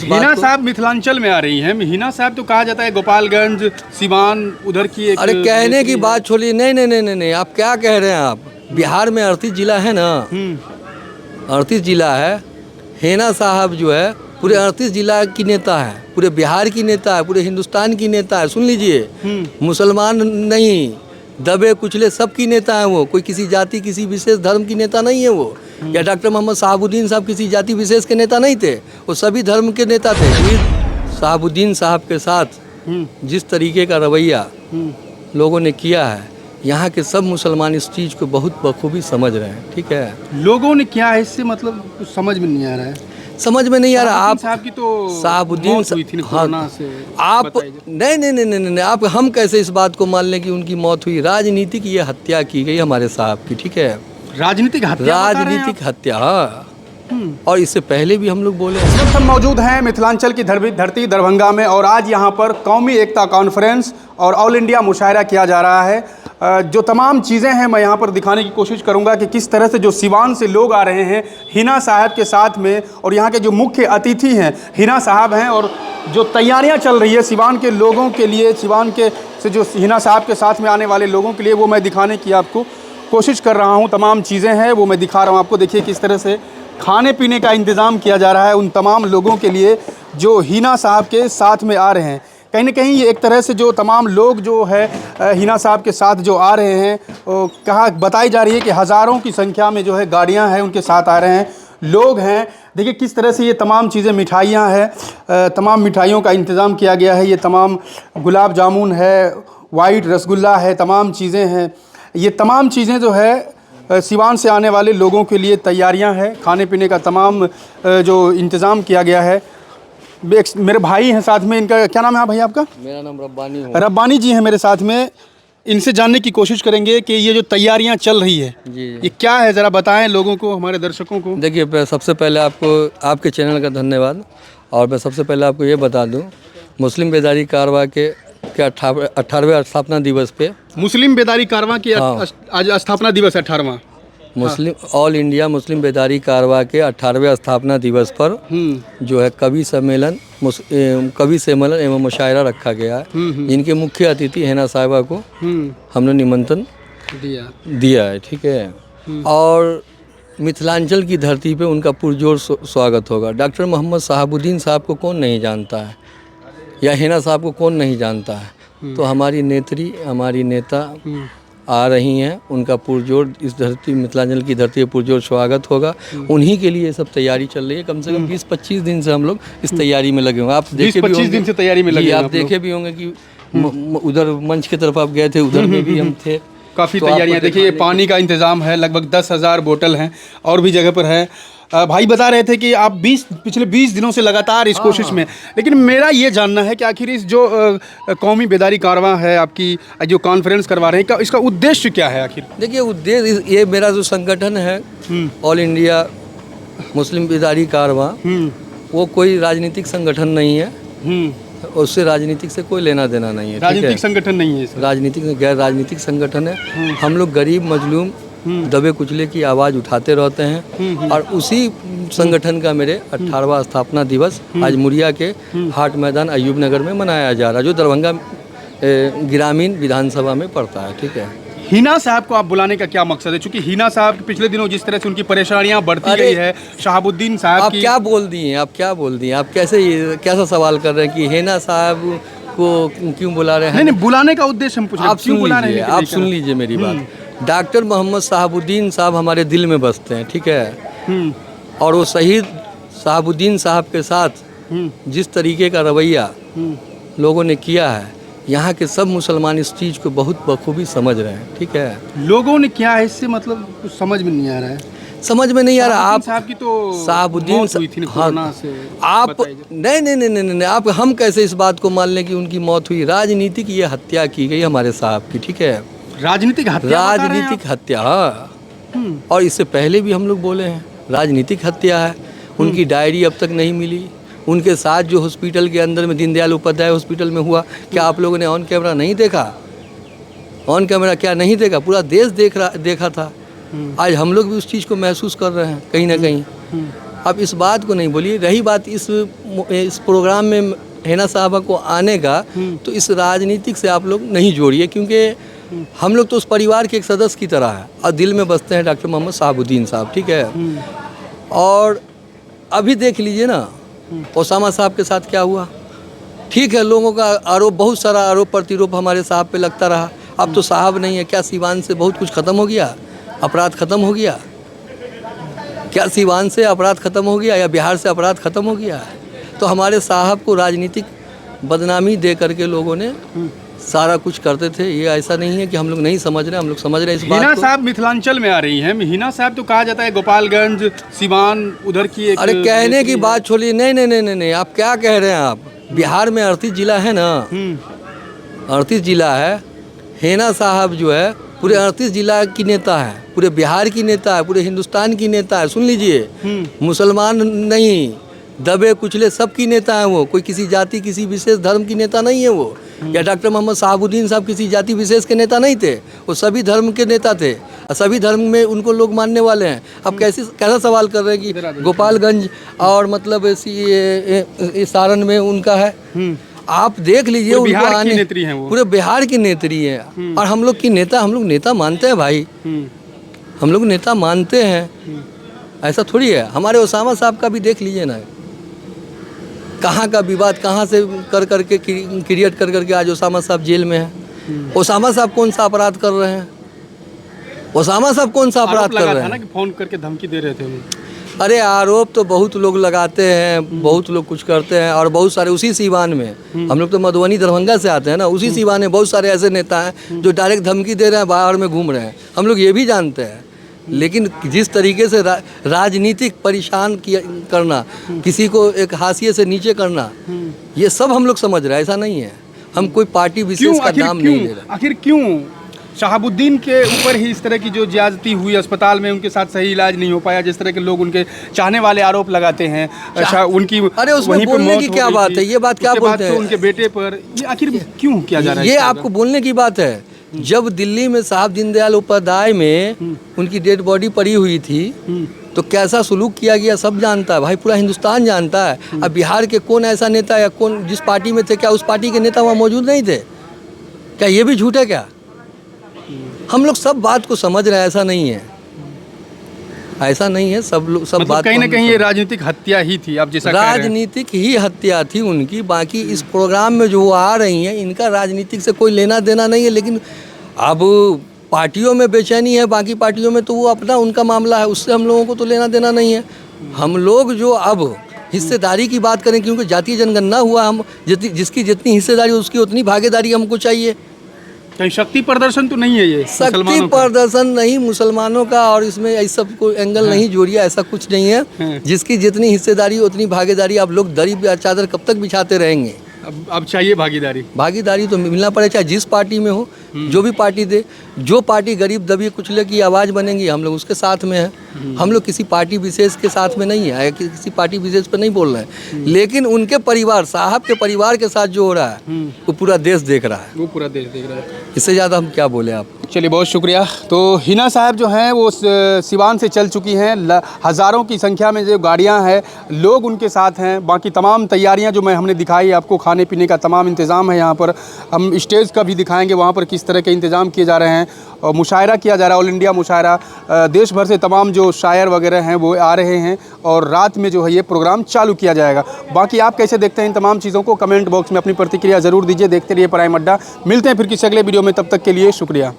हिना साहब मिथिलांचल में आ रही हैं। हिना साहब तो कहा जाता है गोपालगंज, सिवान उधर की एक। अरे कहने की बात छोड़िए, नहीं नहीं नहीं नहीं नहीं, आप क्या कह रहे हैं आप? बिहार में 38 जिला है ना, 38 जिला है। हिना साहब जो है पूरे 38 जिला की नेता है, पूरे बिहार की नेता है, पूरे हिंदुस्तान की नेता है। सुन लीजिए, मुसलमान नहीं, दबे कुचले सब की नेता है वो। कोई किसी जाति किसी विशेष धर्म की नेता नहीं है वो। या डॉक्टर मोहम्मद शहाबुद्दीन साहब किसी जाति विशेष के नेता नहीं थे, वो सभी धर्म के नेता थे। शहाबुद्दीन साहब के साथ जिस तरीके का रवैया लोगों ने किया है, यहाँ के सब मुसलमान इस चीज़ को बहुत बखूबी समझ रहे हैं। ठीक है, लोगों ने क्या है इससे मतलब कुछ समझ में नहीं आ रहा है। समझ में नहीं आ रहा। आप साहब की तो शहाबुद्दीन हुई थी कोरोना से, आप नहीं नहीं नहीं नहीं नहीं, आप हम कैसे इस बात को मान लें कि उनकी मौत हुई? राजनीतिक ये हत्या की गई हमारे साहब की। ठीक है, राजनीतिक हत्या, राजनीतिक हत्या। और इससे पहले भी हम लोग बोले। हम मौजूद हैं मिथिलांचल की धरती दरभंगा में, और आज यहाँ पर कौमी एकता कॉन्फ्रेंस और ऑल इंडिया मुशायरा किया जा रहा है। जो तमाम चीज़ें हैं मैं यहाँ पर दिखाने की कोशिश करूँगा कि किस तरह से जो सिवान से लोग आ रहे हैं हिना साहब के साथ में, और यहाँ के जो मुख्य अतिथि हैं हिना साहब हैं, और जो तैयारियाँ चल रही है सिवान के लोगों के लिए, सिवान के से जो हिना साहब के साथ में आने वाले लोगों के लिए, वो मैं दिखाने की आपको कोशिश कर रहा हूँ। तमाम चीज़ें हैं वो मैं दिखा रहा हूँ आपको। देखिए किस तरह से खाने पीने का इंतज़ाम किया जा रहा है उन तमाम लोगों के लिए जो हिना साहब के साथ में आ रहे हैं। कहीं ना कहीं ये एक तरह से जो तमाम लोग जो है हिना साहब के साथ जो आ रहे हैं, कहा बताई जा रही है कि हज़ारों की संख्या में जो है गाड़ियां हैं उनके साथ आ रहे हैं, लोग हैं। देखिए किस तरह से ये तमाम चीज़ें, मिठाइयाँ हैं, तमाम मिठाइयों का इंतज़ाम किया गया है। ये तमाम गुलाब जामुन है, वाइट रसगुल्ला है, तमाम चीज़ें हैं। ये तमाम चीज़ें जो है सिवान से आने वाले लोगों के लिए तैयारियां हैं। खाने पीने का तमाम जो इंतज़ाम किया गया है। मेरे भाई हैं साथ में, इनका क्या नाम है भाई आपका? मेरा नाम रब्बानी है। रब्बानी जी हैं मेरे साथ में। इनसे जानने की कोशिश करेंगे कि ये जो तैयारियां चल रही है जी, ये क्या है, ज़रा बताएं लोगों को, हमारे दर्शकों को। देखिए, सबसे पहले आपको आपके चैनल का धन्यवाद। और मैं सबसे पहले आपको ये बता दूं, मुस्लिम बेदारी कारवा के 18वें स्थापना दिवस पे, मुस्लिम बेदारी कारवां की आज स्थापना दिवस है 18वां। मुस्लिम ऑल इंडिया मुस्लिम बेदारी कारवा के 18वें स्थापना दिवस पर जो है कवि सम्मेलन एवं मुशायरा रखा गया है। इनके मुख्य अतिथि हिना साहिबा को हमने निमंत्रण दिया है। ठीक है, और मिथिलांचल की धरती पे उनका पुरजोर स्वागत होगा। डॉक्टर मोहम्मद शहाबुद्दीन साहब को कौन नहीं जानता है, या हिना साहब को कौन नहीं जानता है? तो हमारी नेत्री, हमारी नेता आ रही हैं, उनका पुरजोर इस धरती, मिथिलांचल की धरती पर पुरजोर स्वागत होगा। उन्हीं के लिए ये सब तैयारी चल रही है। कम से कम 20-25 दिन से हम लोग इस तैयारी में लगे होंगे। आप देखे भी 20-25 दिन से तैयारी में लगे, आप देखे भी होंगे कि उधर मंच की तरफ आप गए थे, उधर में भी हम थे। काफ़ी तैयारियां। देखिए ये पानी का इंतज़ाम है, लगभग 10,000 बोतल हैं, और भी जगह पर है। भाई बता रहे थे कि आप पिछले 20 दिनों से लगातार इस कोशिश में। लेकिन मेरा ये जानना है कि आखिर इस जो कौमी बेदारी कारवां है आपकी जो कॉन्फ्रेंस करवा रहे हैं, इसका उद्देश्य क्या है आखिर? देखिए, उद्देश्य ये मेरा जो संगठन है ऑल इंडिया मुस्लिम बेदारी कारवां, वो कोई राजनीतिक संगठन नहीं है। उससे राजनीतिक से कोई लेना देना नहीं है। राजनीतिक संगठन नहीं है, राजनीतिक गैर राजनीतिक संगठन है। हम लोग गरीब मजलूम दबे कुचले की आवाज़ उठाते रहते हैं, और उसी संगठन का मेरे 18वां स्थापना दिवस आज मुरिया के हाट मैदान अयूब नगर में मनाया जा रहा है, जो दरभंगा ग्रामीण विधानसभा में पड़ता है। ठीक है, हिना साहब को आप बुलाने का क्या मकसद है? चूंकि हिना साहब पिछले दिनों जिस तरह से उनकी परेशानियां बढ़ती गई है, शहाबुद्दीन साहब आप क्या बोल दिए, आप क्या बोल दिए, आप कैसा सवाल कर रहे हैं कि हिना साहब को क्यों बुला रहे हैं? नहीं, बुलाने का उद्देश्य हम पूछ रहे हैं, क्यों बुला रहे हैं? आप सुन लीजिए मेरी बात। डॉक्टर मोहम्मद शहाबुद्दीन साहब हमारे दिल में बसते हैं। ठीक है, और वो शहीद शहाबुद्दीन साहब के साथ जिस तरीके का रवैया लोगों ने किया है, यहाँ के सब मुसलमान इस चीज़ को बहुत बखूबी समझ रहे हैं। ठीक है, लोगों ने क्या है इससे मतलब कुछ समझ में नहीं आ रहा है। समझ में नहीं आ रहा। आप साहब की तो शहाबुद्दीन हुई थी कोरोना से, आप नहीं नहीं नहीं नहीं नहीं, आप हम कैसे इस बात को मान लें कि उनकी मौत हुई? राजनीतिक ये हत्या की गई हमारे साहब की। ठीक है, राजनीतिक हत्या, राजनीतिक हत्या। और इससे पहले भी हम लोग बोले हैं, राजनीतिक हत्या है। उनकी डायरी अब तक नहीं मिली। उनके साथ जो हॉस्पिटल के अंदर में दीनदयाल उपाध्याय हॉस्पिटल में हुआ, क्या आप लोगों ने ऑन कैमरा नहीं देखा? ऑन कैमरा क्या नहीं देखा? पूरा देश देखा था। आज हम लोग भी उस चीज़ को महसूस कर रहे हैं कहीं ना कहीं। अब इस बात को नहीं बोलिए। रही बात इस प्रोग्राम में हिना साहबा को आने का, तो इस राजनीतिक से आप लोग नहीं जोड़िए, क्योंकि हम लोग तो उस परिवार के एक सदस्य की तरह है और दिल में बसते हैं डॉक्टर मोहम्मद शहाबुद्दीन साहब, ठीक है। और अभी देख लीजिए ना ओसामा साहब के साथ क्या हुआ। ठीक है, लोगों का आरोप, बहुत सारा आरोप प्रतिरोप हमारे साहब पे लगता रहा। अब तो साहब नहीं है, क्या सीवान से बहुत कुछ ख़त्म हो गया, अपराध ख़त्म हो गया? क्या सीवान से अपराध ख़त्म हो गया या बिहार से अपराध ख़त्म हो गया? तो हमारे साहब को राजनीतिक बदनामी दे करके लोगों ने सारा कुछ करते थे। ये ऐसा नहीं है कि हम लोग नहीं समझ रहे, हम लोग समझ रहे हैं इस बात को। हिना साहब मिथिलांचल में आ रही हैं। हिना साहब तो कहा जाता है गोपालगंज, सिवान उधर की एक। अरे कहने की बात छोड़िए, नहीं नहीं नहीं नहीं, आप क्या कह रहे हैं? आप बिहार में 38 जिला है ना, 38 जिला है। हिना साहब जो है पूरे 38 जिला की नेता है, पूरे बिहार की नेता है, पूरे हिंदुस्तान की नेता है। सुन लीजिए, मुसलमान नहीं, दबे कुचले सब की नेता है वो। कोई किसी जाति, किसी विशेष धर्म की नेता नहीं है वो। या डॉक्टर मोहम्मद शहाबुद्दीन साहब किसी जाति विशेष के नेता नहीं थे, वो सभी धर्म के नेता थे और सभी धर्म में उनको लोग मानने वाले हैं। अब कैसा सवाल कर रहे हैं कि गोपालगंज और मतलब सारण में उनका है? आप देख लीजिए, उनको आने पूरे बिहार की नेत्री है। और हम लोग की नेता, हम लोग नेता मानते हैं भाई, हम लोग नेता मानते हैं, ऐसा थोड़ी है। हमारे ओसामा साहब का भी देख लीजिए ना, कहाँ का विवाद कहाँ से कर करके क्रिएट कर करके आज ओसामा साहब जेल में हैं। ओसामा साहब कौन सा अपराध कर रहे हैं? ओसामा साहब कौन सा अपराध कर रहे हैं? ना कि फोन करके धमकी दे रहे थे उन्हें। अरे आरोप तो बहुत लोग लगाते हैं, बहुत लोग कुछ करते हैं, और बहुत सारे उसी सीवान में, हम लोग तो मधुबनी दरभंगा से आते हैं ना, उसी सीवान में बहुत सारे ऐसे नेता हैं जो डायरेक्ट धमकी दे रहे हैं, बाहर में घूम रहे हैं। हम लोग ये भी जानते हैं। लेकिन जिस तरीके से राजनीतिक परेशान करना, किसी को एक हाशिए से नीचे करना, ये सब हम लोग समझ रहे हैं। ऐसा नहीं है, हम कोई पार्टी विशेष का नाम नहीं ले रहे। आखिर क्यों शहाबुद्दीन के ऊपर ही इस तरह की जो ज्यादती हुई, अस्पताल में उनके साथ सही इलाज नहीं हो पाया, जिस तरह के लोग उनके चाहने वाले आरोप लगाते हैं, उनकी अरे उसमें बोलने की क्या बात है? ये बात क्या बोलते हैं? उनके बेटे पर ये आखिर क्यों किया जा रहा है? ये आपको बोलने की बात है। जब दिल्ली में साहब दीनदयाल उपाध्याय में उनकी डेड बॉडी पड़ी हुई थी, तो कैसा सुलूक किया गया सब जानता है भाई, पूरा हिंदुस्तान जानता है। अब बिहार के कौन ऐसा नेता या कौन जिस पार्टी में थे, क्या उस पार्टी के नेता वहाँ मौजूद नहीं थे? क्या ये भी झूठ है क्या? हम लोग सब बात को समझ रहे हैं, ऐसा नहीं है, ऐसा नहीं है। सब लोग सब बात कहीं ना कहीं ये राजनीतिक हत्या ही थी, आप जैसा राजनीतिक ही हत्या थी उनकी। बाकी इस प्रोग्राम में जो आ रही हैं, इनका राजनीतिक से कोई लेना देना नहीं है। लेकिन अब पार्टियों में बेचैनी है, बाकी पार्टियों में तो वो अपना उनका मामला है, उससे हम लोगों को तो लेना देना नहीं है। हम लोग जो अब हिस्सेदारी की बात करें, क्योंकि जातीय जनगणना हुआ, हम जिसकी जितनी हिस्सेदारी उसकी उतनी भागीदारी हमको चाहिए। कहीं शक्ति प्रदर्शन तो नहीं है ये? शक्ति प्रदर्शन नहीं मुसलमानों का, और इसमें ऐसा कोई एंगल नहीं जोड़िए, ऐसा कुछ नहीं है। जिसकी जितनी हिस्सेदारी उतनी भागीदारी। आप लोग दरी चादर कब तक बिछाते रहेंगे? अब चाहिए भागीदारी। भागीदारी तो मिलना पड़े, चाहे जिस पार्टी में हो, जो भी पार्टी दे। जो पार्टी गरीब दबी कुचले की आवाज़ बनेंगी, हम लोग उसके साथ में हैं। हम लोग किसी पार्टी विशेष के साथ में नहीं है, किसी पार्टी विशेष पर नहीं बोल रहे हैं। लेकिन उनके परिवार, साहब के परिवार के साथ जो हो रहा है, वो पूरा देश देख रहा है। वो पूरा देश देख रहा है। इससे ज़्यादा हम क्या बोले आप? चलिए, बहुत शुक्रिया। तो हिना साहब जो हैं वो सिवान से चल चुकी हैं। हज़ारों की संख्या में जो गाड़ियां हैं, लोग उनके साथ हैं। बाकी तमाम तैयारियां जो हमने दिखाई आपको, खाने पीने का तमाम इंतज़ाम है यहाँ पर। हम स्टेज का भी दिखाएंगे वहाँ पर किस तरह के इंतज़ाम किए जा रहे हैं। और मुशायरा किया जा रहा है, ऑल इंडिया मुशायरा। देश भर से तमाम जो शायर वगैरह हैं वो आ रहे हैं, और रात में जो है ये प्रोग्राम चालू किया जाएगा। बाकी आप कैसे देखते हैं इन तमाम चीज़ों को, कमेंट बॉक्स में अपनी प्रतिक्रिया ज़रूर दीजिए। देखते रहिए प्राइम अड्डा। मिलते हैं फिर किसी अगले वीडियो में, तब तक के लिए शुक्रिया।